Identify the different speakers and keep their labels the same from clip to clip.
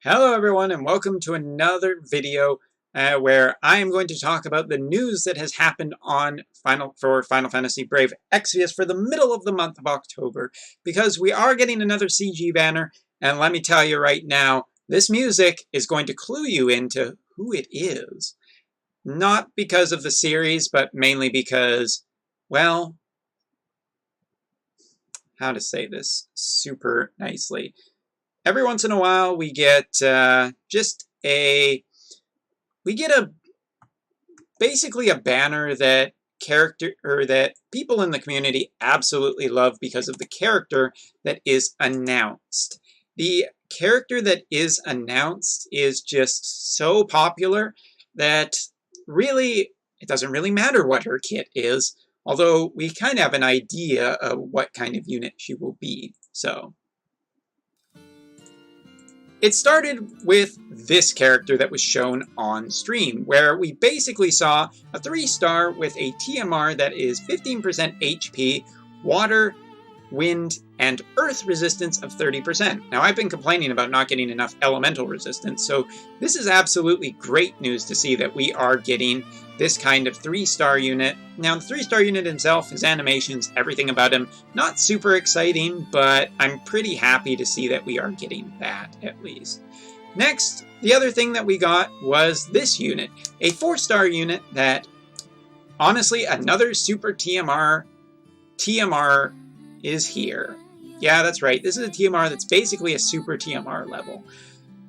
Speaker 1: Hello everyone and welcome to another video where I am going to talk about the news that has happened on Final Fantasy Brave Exvius for the middle of the month of October, because we are getting another CG banner, and let me tell you right now, this music is going to clue you into who it is. Not because of the series, but mainly because, well, how to say this super nicely. Every once in a while we get basically a banner that that people in the community absolutely love because of the character that is announced. The character that is announced is just so popular that really it doesn't really matter what her kit is, although we kind of have an idea of what kind of unit she will be. So it started with this character that was shown on stream, where we basically saw a 3-star with a TMR that is 15% HP, water, wind, and earth resistance of 30%. Now, I've been complaining about not getting enough elemental resistance, so this is absolutely great news to see that we are getting this kind of 3-star unit. Now, the 3-star unit himself, his animations, everything about him, not super exciting, but I'm pretty happy to see that we are getting that, at least. Next, the other thing that we got was this unit, a 4-star unit that, honestly, another super TMR is here. Yeah, that's right. This is a TMR that's basically a super TMR level.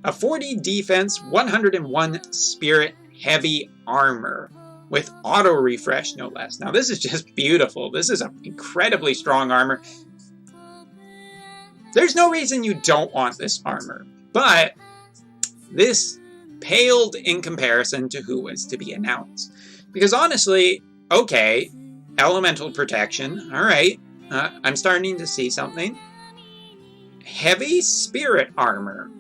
Speaker 1: A 40 defense, 101 spirit, heavy armor with auto refresh, no less. Now, this is just beautiful. This is an incredibly strong armor. There's no reason you don't want this armor, but this paled in comparison to who was to be announced. Because honestly, okay, elemental protection, all right. I'm starting to see something. Heavy spirit armor.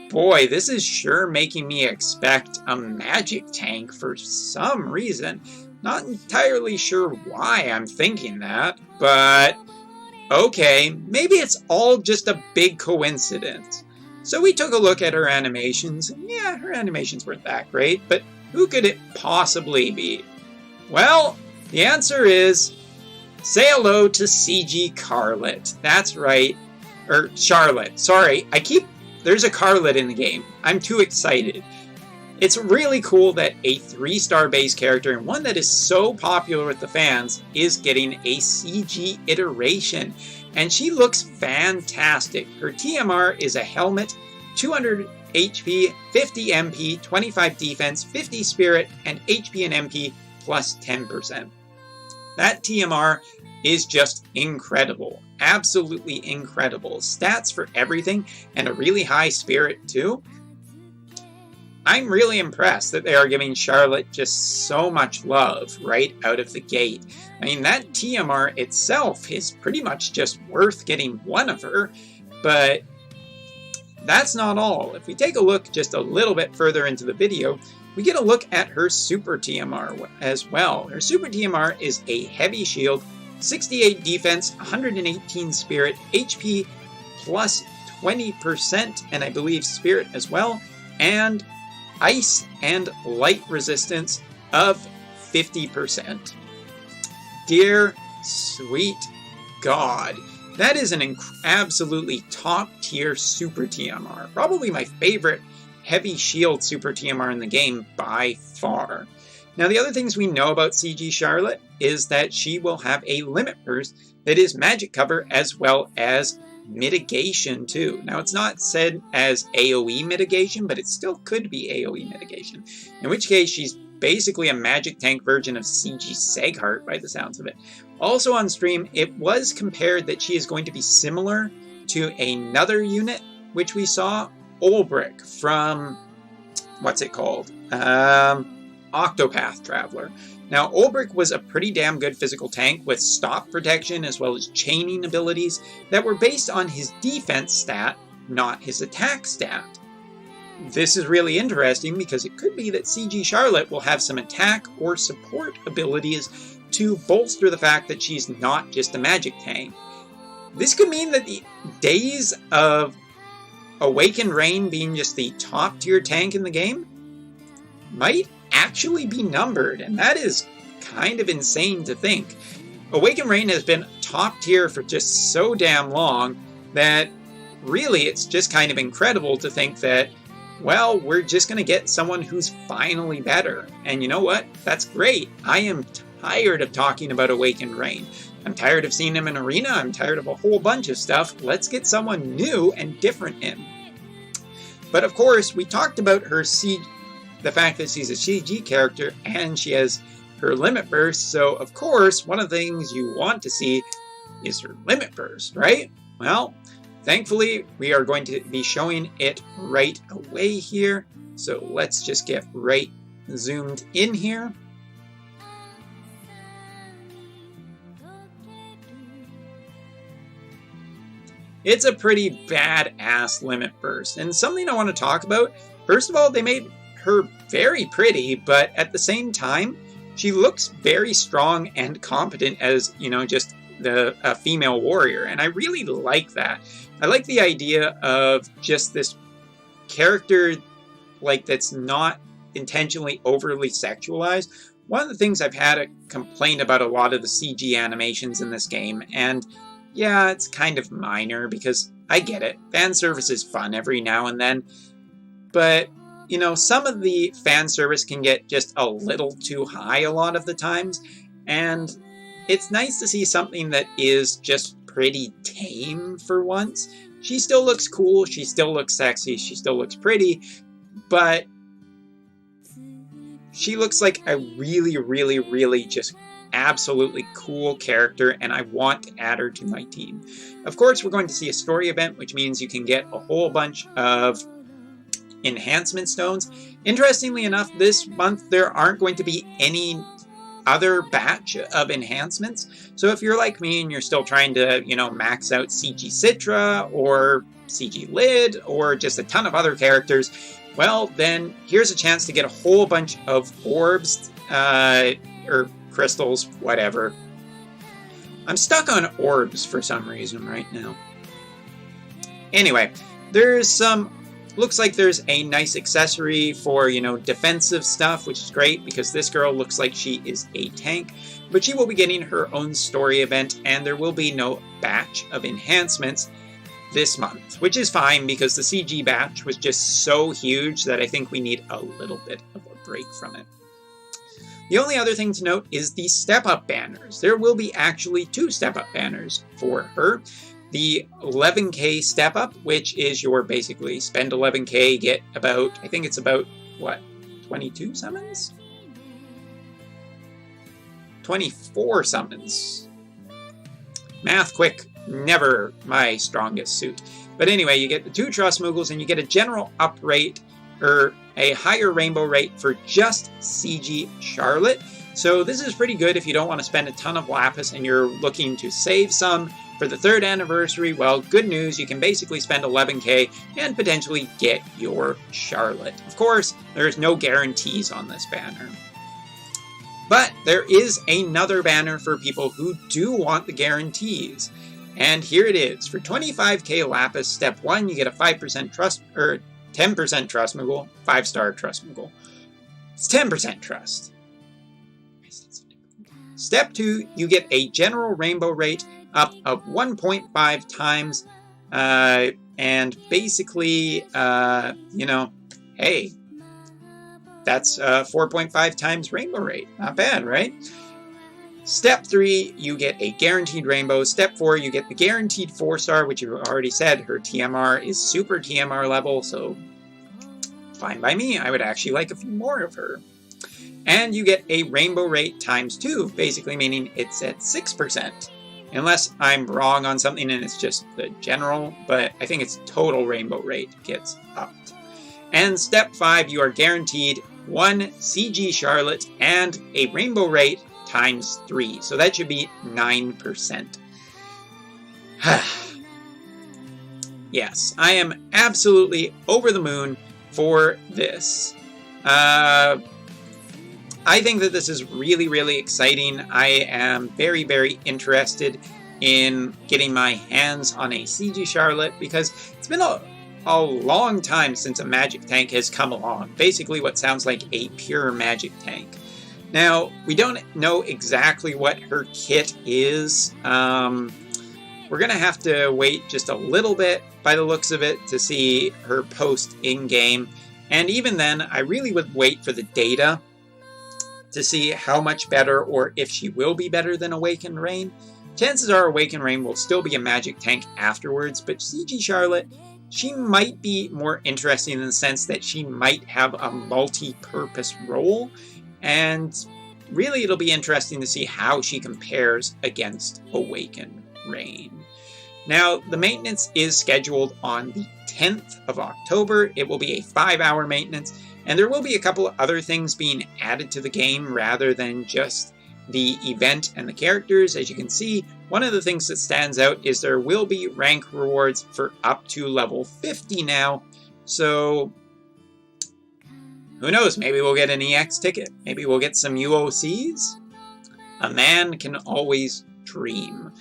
Speaker 1: Boy, this is sure making me expect a magic tank for some reason. Not entirely sure why I'm thinking that, but okay, maybe it's all just a big coincidence. So we took a look at her animations, and yeah, her animations weren't that great, but who could it possibly be? Well, the answer is say hello to CG Carlet. That's right. Or Charlotte. Sorry, there's a Carlet in the game. I'm too excited. It's really cool that a 3-star base character, and one that is so popular with the fans, is getting a CG iteration. And she looks fantastic. Her TMR is a helmet, 200 HP, 50 MP, 25 defense, 50 spirit, and HP and MP plus 10%. That TMR is just incredible. Absolutely incredible. Stats for everything, and a really high spirit too. I'm really impressed that they are giving Charlotte just so much love right out of the gate. I mean, that TMR itself is pretty much just worth getting one of her, but that's not all. If we take a look just a little bit further into the video, we get a look at her Super TMR as well. Her Super TMR is a heavy shield, 68 defense, 118 spirit, HP plus 20%, and I believe spirit as well, and ice and light resistance of 50%. Dear sweet God, that is an absolutely top tier Super TMR. Probably my favorite heavy shield Super TMR in the game by far. Now, the other things we know about CG Charlotte is that she will have a limit burst that is magic cover as well as mitigation too. Now, it's not said as AoE mitigation, but it still could be AoE mitigation, in which case she's basically a magic tank version of CG Seghart by the sounds of it. Also on stream, it was compared that she is going to be similar to another unit, which we saw, Olbrich from, what's it called? Octopath Traveler. Now, Olbrich was a pretty damn good physical tank with stop protection as well as chaining abilities that were based on his defense stat, not his attack stat. This is really interesting because it could be that CG Charlotte will have some attack or support abilities to bolster the fact that she's not just a magic tank. This could mean that the days of Awakened Rain being just the top tier tank in the game might actually be numbered, and that is kind of insane to think. Awakened Rain has been top tier for just so damn long that really it's just kind of incredible to think that, well, we're just going to get someone who's finally better. And you know what? That's great. I am tired of talking about Awakened Rain. I'm tired of seeing him in Arena. I'm tired of a whole bunch of stuff. Let's get someone new and different in. But of course, we talked about her the fact that she's a CG character and she has her limit burst. So of course, one of the things you want to see is her limit burst, right? Well, thankfully, we are going to be showing it right away here. So let's just get right zoomed in here. It's a pretty badass limit burst, and something I want to talk about. First of all, they made her very pretty, but at the same time, she looks very strong and competent as, you know, just a female warrior, and I really like that. I like the idea of just this character, like, that's not intentionally overly sexualized. One of the things I've had a complaint about a lot of the CG animations in this game, and yeah, it's kind of minor because I get it. Fan service is fun every now and then, but you know, some of the fan service can get just a little too high a lot of the times, and it's nice to see something that is just pretty tame for once. She still looks cool, she still looks sexy, she still looks pretty, but she looks like a really, really, really just absolutely cool character, and I want to add her to my team. Of course, we're going to see a story event, which means you can get a whole bunch of enhancement stones. Interestingly enough, this month there aren't going to be any other batch of enhancements. So if you're like me and you're still trying to, you know, max out CG Citra or CG Lid or just a ton of other characters, well, then here's a chance to get a whole bunch of orbs, or crystals, whatever. I'm stuck on orbs for some reason right now. Anyway, looks like there's a nice accessory for, you know, defensive stuff, which is great because this girl looks like she is a tank, but she will be getting her own story event, and there will be no batch of enhancements this month, which is fine because the CG batch was just so huge that I think we need a little bit of a break from it. The only other thing to note is the step-up banners. There will be actually 2 step-up banners for her. The 11k step-up, which is your basically spend 11k, get about, I think it's about, what, 22 summons? 24 summons. Math quick, never my strongest suit. But anyway, you get the 2 Trust Moogles, and you get a general up rate, or a higher rainbow rate for just CG Charlotte. So this is pretty good if you don't want to spend a ton of Lapis and you're looking to save some for the 3rd anniversary. Well, good news, you can basically spend 11k and potentially get your Charlotte. Of course, there's no guarantees on this banner. But there is another banner for people who do want the guarantees. And here it is. For 25k Lapis, step 1, you get a 5% trust, or 10% Trust Moogle, 5-star Trust Moogle. It's 10% Trust. Step 2, you get a general rainbow rate up of 1.5 times, and basically, you know, hey, that's 4.5 times rainbow rate. Not bad, right? Step 3, you get a guaranteed rainbow. Step 4, you get the guaranteed 4-star, which you already said, her TMR is super TMR level, so fine by me. I would actually like a few more of her. And you get a rainbow rate times 2, basically meaning it's at 6%. Unless I'm wrong on something and it's just the general, but I think it's total rainbow rate gets upped. And step 5, you are guaranteed 1 CG Charlotte and a rainbow rate times 3. So that should be 9%. Yes, I am absolutely over the moon for this. I think that this is really, really exciting. I am very, very interested in getting my hands on a CG Charlotte because it's been a long time since a magic tank has come along. Basically what sounds like a pure magic tank. Now, we don't know exactly what her kit is. We're going to have to wait just a little bit by the looks of it to see her post in-game. And even then, I really would wait for the data to see how much better or if she will be better than Awakened Rain. Chances are Awakened Rain will still be a magic tank afterwards, but CG Charlotte, she might be more interesting in the sense that she might have a multi-purpose role, and really it'll be interesting to see how she compares against Awakened Rain. Now, the maintenance is scheduled on the 10th of October. It will be a 5-hour maintenance, and there will be a couple of other things being added to the game rather than just the event and the characters. As you can see, one of the things that stands out is there will be rank rewards for up to level 50 now. So, who knows? Maybe we'll get an EX ticket. Maybe we'll get some UOCs. A man can always dream.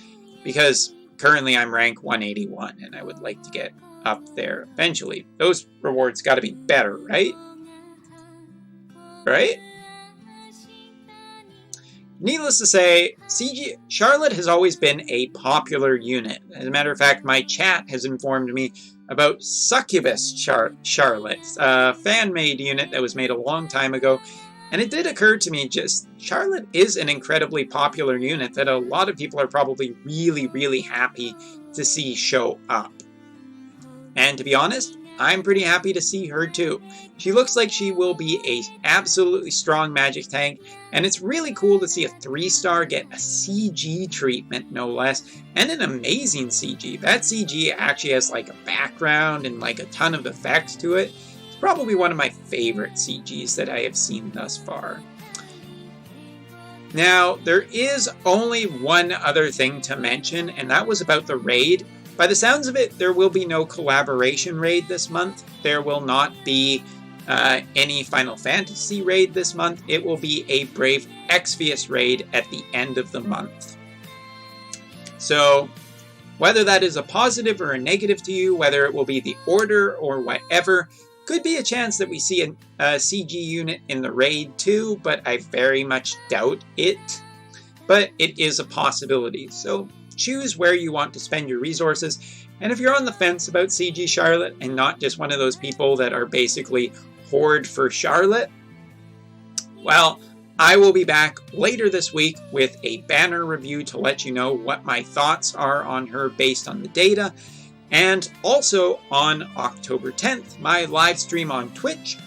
Speaker 1: Because currently I'm rank 181, and I would like to get up there eventually. Those rewards got to be better, right? Right? Needless to say, CG Charlotte has always been a popular unit. As a matter of fact, my chat has informed me about Succubus Charlotte, a fan-made unit that was made a long time ago. And it did occur to me, just Charlotte is an incredibly popular unit that a lot of people are probably really, really happy to see show up. And to be honest, I'm pretty happy to see her too. She looks like she will be a absolutely strong magic tank, and it's really cool to see a 3-star get a CG treatment, no less, and an amazing CG. That CG actually has like a background and like a ton of effects to it. Probably one of my favorite CGs that I have seen thus far. Now, there is only one other thing to mention, and that was about the raid. By the sounds of it, there will be no collaboration raid this month. There will not be any Final Fantasy raid this month. It will be a Brave Exvius raid at the end of the month. So, whether that is a positive or a negative to you, whether it will be the order or whatever, could be a chance that we see a CG unit in the raid too, but I very much doubt it. But it is a possibility, so choose where you want to spend your resources. And if you're on the fence about CG Charlotte and not just one of those people that are basically hoard for Charlotte, well, I will be back later this week with a banner review to let you know what my thoughts are on her based on the data. And also on October 10th, my live stream on Twitch,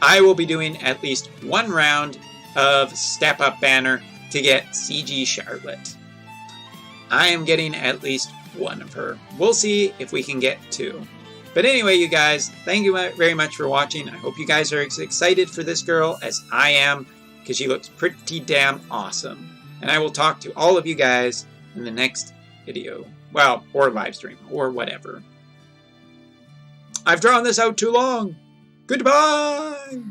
Speaker 1: I will be doing at least one round of Step Up Banner to get CG Charlotte. I am getting at least one of her. We'll see if we can get two. But anyway, you guys, thank you very much for watching. I hope you guys are as excited for this girl as I am, because she looks pretty damn awesome. And I will talk to all of you guys in the next video. Well, or live stream, or whatever. I've drawn this out too long. Goodbye!